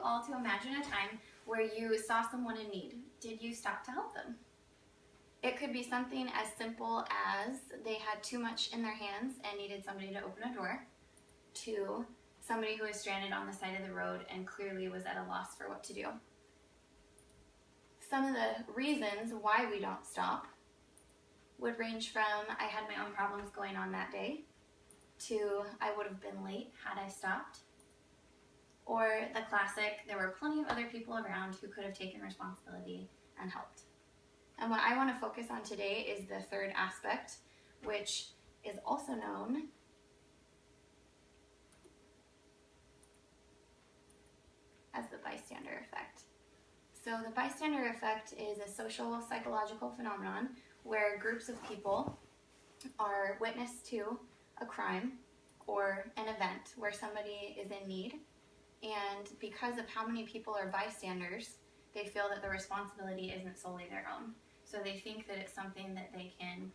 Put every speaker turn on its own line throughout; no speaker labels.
all to imagine a time where you saw someone in need. Did you stop to help them? It could be something as simple as they had too much in their hands and needed somebody to open a door, to somebody who was stranded on the side of the road and clearly was at a loss for what to do. Some of the reasons why we don't stop would range from I had my own problems going on that day, to I would have been late had I stopped, or the classic, there were plenty of other people around who could have taken responsibility and helped. And what I want to focus on today is the third aspect, which is also known as the bystander effect. So the bystander effect is a social psychological phenomenon where groups of people are witness to a crime or an event where somebody is in need, and because of how many people are bystanders, they feel that the responsibility isn't solely their own. So they think that it's something that they can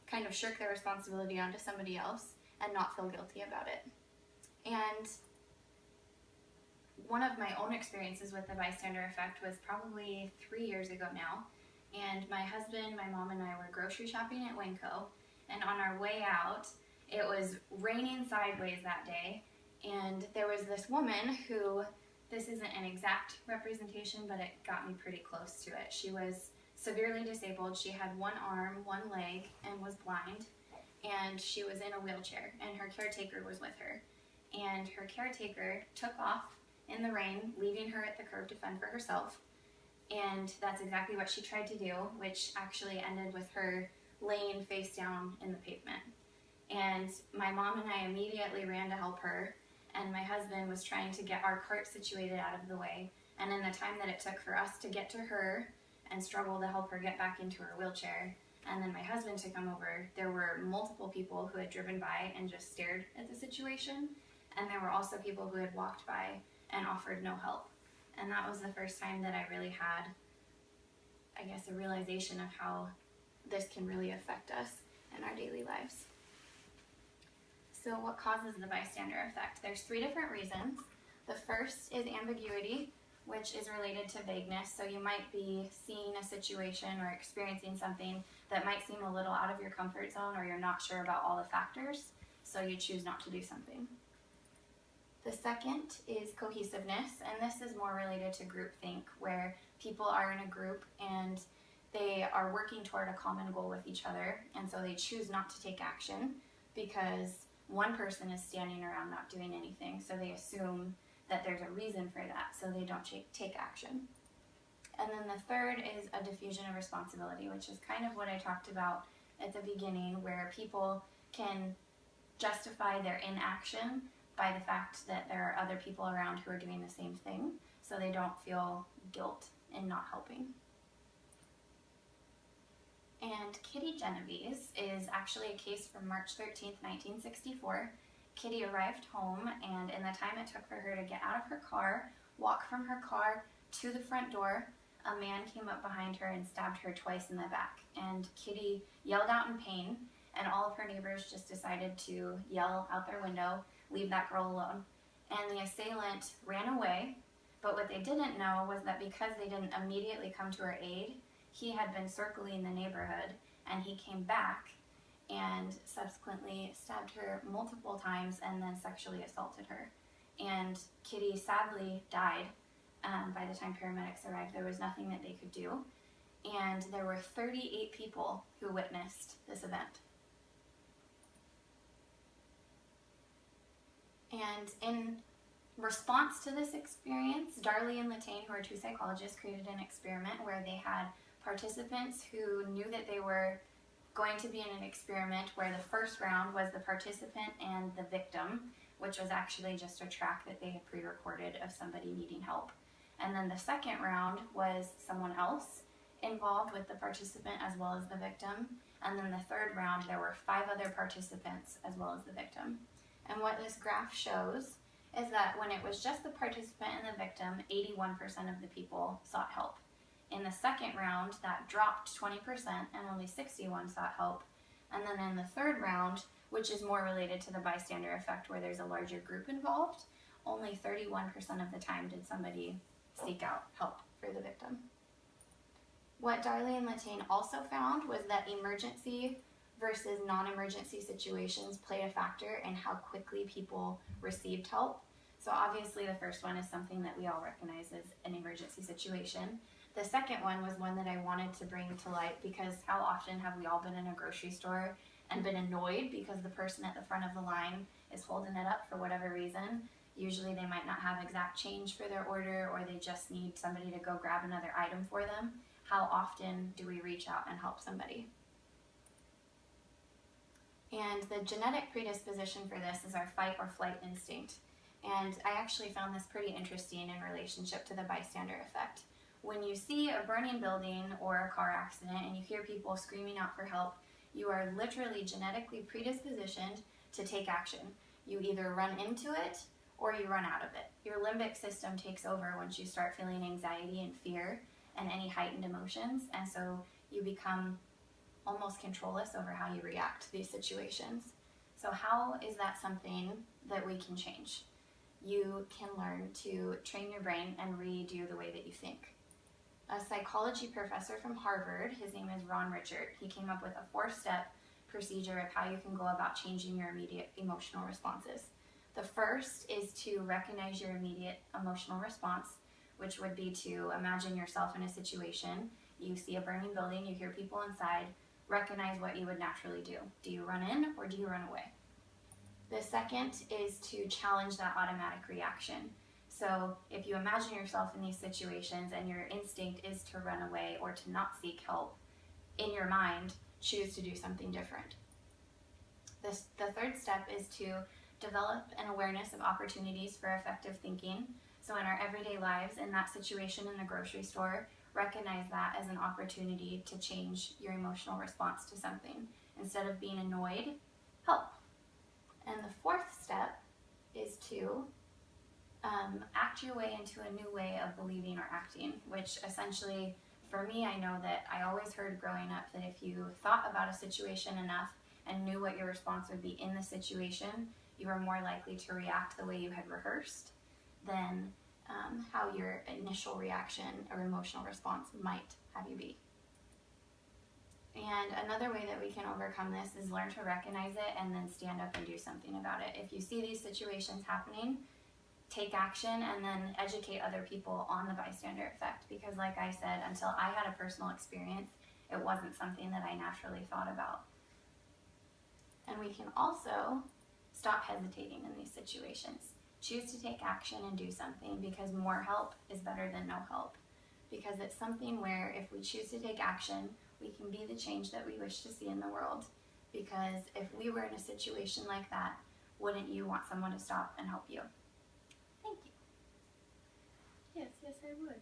kind of shirk their responsibility onto somebody else and not feel guilty about it. And one of my own experiences with the bystander effect was probably 3 years ago now. And my husband, my mom, and I were grocery shopping at Winco. And on our way out, it was raining sideways that day. And there was this woman who, this isn't an exact representation, but it got me pretty close to it. She was severely disabled. She had one arm, one leg, and was blind. And she was in a wheelchair, and her caretaker was with her. And her caretaker took off in the rain, leaving her at the curb to fend for herself. And that's exactly what she tried to do, which actually ended with her laying face down in the pavement. And my mom and I immediately ran to help her, and my husband was trying to get our cart situated out of the way. And in the time that it took for us to get to her and struggle to help her get back into her wheelchair, and then my husband to come over, there were multiple people who had driven by and just stared at the situation. And there were also people who had walked by and offered no help. And that was the first time that I really had, I guess, a realization of how this can really affect us in our daily lives. So what causes the bystander effect? There's 3 different reasons. The first is ambiguity, which is related to vagueness. So you might be seeing a situation or experiencing something that might seem a little out of your comfort zone, or you're not sure about all the factors, so you choose not to do something. The second is cohesiveness, and this is more related to groupthink, where people are in a group and they are working toward a common goal with each other, and so they choose not to take action because one person is standing around not doing anything, so they assume that there's a reason for that, so they don't take action. And then the third is a diffusion of responsibility, which is kind of what I talked about at the beginning, where people can justify their inaction by the fact that there are other people around who are doing the same thing, so they don't feel guilt in not helping. And Kitty Genovese is actually a case from March 13th, 1964. Kitty arrived home, and in the time it took for her to get out of her car, walk from her car to the front door, a man came up behind her and stabbed her twice in the back. And Kitty yelled out in pain, and all of her neighbors just decided to yell out their window, "Leave that girl alone." And the assailant ran away, but what they didn't know was that because they didn't immediately come to her aid, he had been circling the neighborhood, and he came back and subsequently stabbed her multiple times and then sexually assaulted her. And Kitty sadly died by the time paramedics arrived. There was nothing that they could do, and there were 38 people who witnessed this event. And in response to this experience, Darley and Latane, who are 2 psychologists, created an experiment where they had participants who knew that they were going to be in an experiment where the first round was the participant and the victim, which was actually just a track that they had pre-recorded of somebody needing help. And then the second round was someone else involved with the participant as well as the victim. And then the third round, there were 5 other participants as well as the victim. And what this graph shows is that when it was just the participant and the victim, 81% of the people sought help. In the second round, that dropped 20% and only 61 sought help. And then in the third round, which is more related to the bystander effect where there's a larger group involved, only 31% of the time did somebody seek out help for the victim. What Darley and Latane also found was that emergency versus non-emergency situations played a factor in how quickly people received help. So obviously the first one is something that we all recognize as an emergency situation. The second one was one that I wanted to bring to light because how often have we all been in a grocery store and been annoyed because the person at the front of the line is holding it up for whatever reason. Usually they might not have exact change for their order, or they just need somebody to go grab another item for them. How often do we reach out and help somebody? And the genetic predisposition for this is our fight or flight instinct. And I actually found this pretty interesting in relationship to the bystander effect. When you see a burning building or a car accident and you hear people screaming out for help, you are literally genetically predispositioned to take action. You either run into it or you run out of it. Your limbic system takes over once you start feeling anxiety and fear and any heightened emotions, and so you become almost controlless over how you react to these situations. So how is that something that we can change? You can learn to train your brain and redo the way that you think. A psychology professor from Harvard, his name is Ron Richard, he came up with a 4-step procedure of how you can go about changing your immediate emotional responses. The first is to recognize your immediate emotional response, which would be to imagine yourself in a situation. You see a burning building, you hear people inside, recognize what you would naturally do. Do you run in or do you run away? The second is to challenge that automatic reaction. So if you imagine yourself in these situations and your instinct is to run away or to not seek help, in your mind, choose to do something different. The third step is to develop an awareness of opportunities for effective thinking. So in our everyday lives, in that situation in the grocery store, recognize that as an opportunity to change your emotional response to something. Instead of being annoyed, help. And the fourth step is to act your way into a new way of believing or acting, which essentially, for me, I know that I always heard growing up that if you thought about a situation enough and knew what your response would be in the situation, you were more likely to react the way you had rehearsed than how your initial reaction or emotional response might have you be. And another way that we can overcome this is learn to recognize it and then stand up and do something about it. If you see these situations happening, take action and then educate other people on the bystander effect, because like I said, until I had a personal experience, it wasn't something that I naturally thought about. And we can also stop hesitating in these situations. Choose to take action and do something, because more help is better than no help. Because it's something where if we choose to take action, we can be the change that we wish to see in the world. Because if we were in a situation like that, wouldn't you want someone to stop and help you? Thank you.
Yes, I would.